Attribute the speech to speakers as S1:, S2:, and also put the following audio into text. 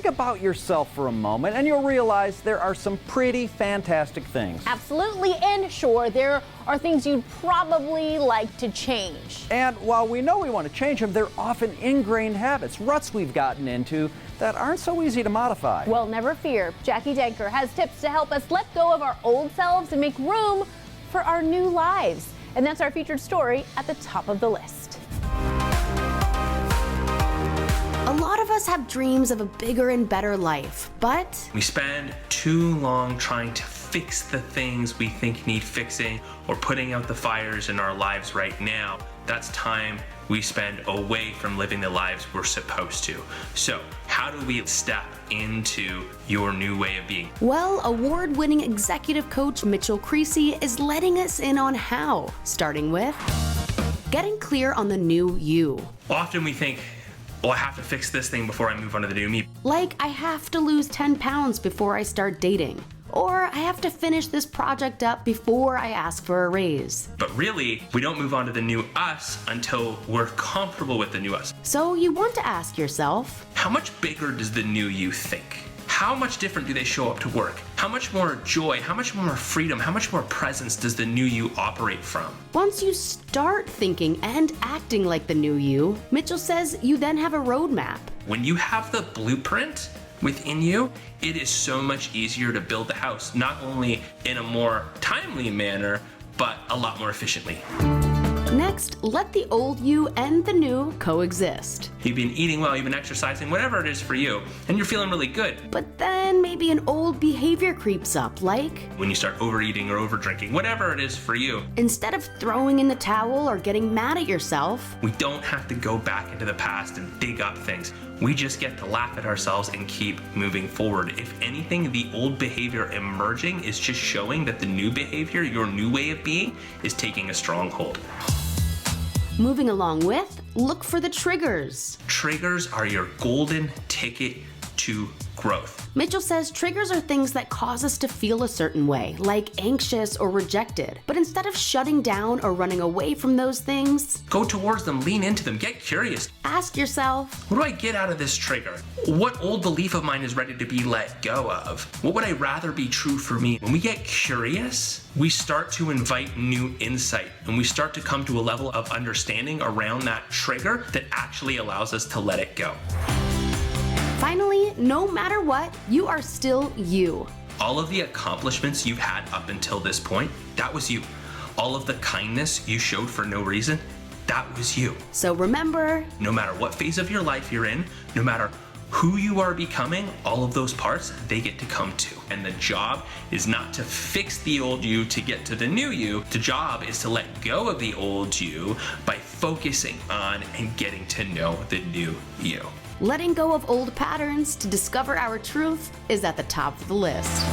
S1: about yourself for a moment and you'll realize there are some pretty fantastic things.
S2: Absolutely, and sure, there are things you'd probably like to change.
S1: And while we know we want to change them, they're often ingrained habits, ruts we've gotten into that aren't so easy to modify.
S2: Well, never fear. Jackie Denker has tips to help us let go of our old selves and make room for our new lives. And that's our featured story at the top of the list.
S3: A lot of us have dreams of a bigger and better life, but
S4: we spend too long trying to fix the things we think need fixing or putting out the fires in our lives right now. That's time we spend away from living the lives we're supposed to. So how do we step into your new way of being?
S3: Well, award-winning executive coach Mitchell Creasy is letting us in on how, starting with getting clear on the new you.
S4: Often we think, well, I have to fix this thing before I move on to the new me.
S3: Like, I have to lose 10 pounds before I start dating. Or I have to finish this project up before I ask for a raise.
S4: But really, we don't move on to the new us until we're comfortable with the new us.
S3: So you want to ask yourself,
S4: how much bigger does the new you think? How much different do they show up to work? How much more joy, how much more freedom, how much more presence does the new you operate from?
S3: Once you start thinking and acting like the new you, Mitchell says you then have a roadmap.
S4: When you have the blueprint within you, it is so much easier to build the house, not only in a more timely manner, but a lot more efficiently.
S3: Next, let the old you and the new coexist.
S4: You've been eating well, you've been exercising, whatever it is for you, and you're feeling really good.
S3: But then maybe an old behavior creeps up, like
S4: when you start overeating or overdrinking, whatever it is for you.
S3: Instead of throwing in the towel or getting mad at yourself,
S4: we don't have to go back into the past and dig up things. We just get to laugh at ourselves and keep moving forward. If anything, the old behavior emerging is just showing that the new behavior, your new way of being, is taking a strong hold.
S3: Moving along with, look for the triggers.
S4: Triggers are your golden ticket to growth.
S3: Mitchell says triggers are things that cause us to feel a certain way, like anxious or rejected. But instead of shutting down or running away from those things,
S4: go towards them, lean into them, get curious.
S3: Ask yourself,
S4: what do I get out of this trigger? What old belief of mine is ready to be let go of? What would I rather be true for me? When we get curious, we start to invite new insight and we start to come to a level of understanding around that trigger that actually allows us to let it go.
S3: Finally, no matter what, you are still you.
S4: All of the accomplishments you've had up until this point, that was you. All of the kindness you showed for no reason, that was you.
S3: So remember,
S4: no matter what phase of your life you're in, no matter who you are becoming, all of those parts, they get to come to. And the job is not to fix the old you to get to the new you. The job is to let go of the old you by focusing on and getting to know the new you.
S3: Letting go of old patterns to discover our truth is at the top of the list.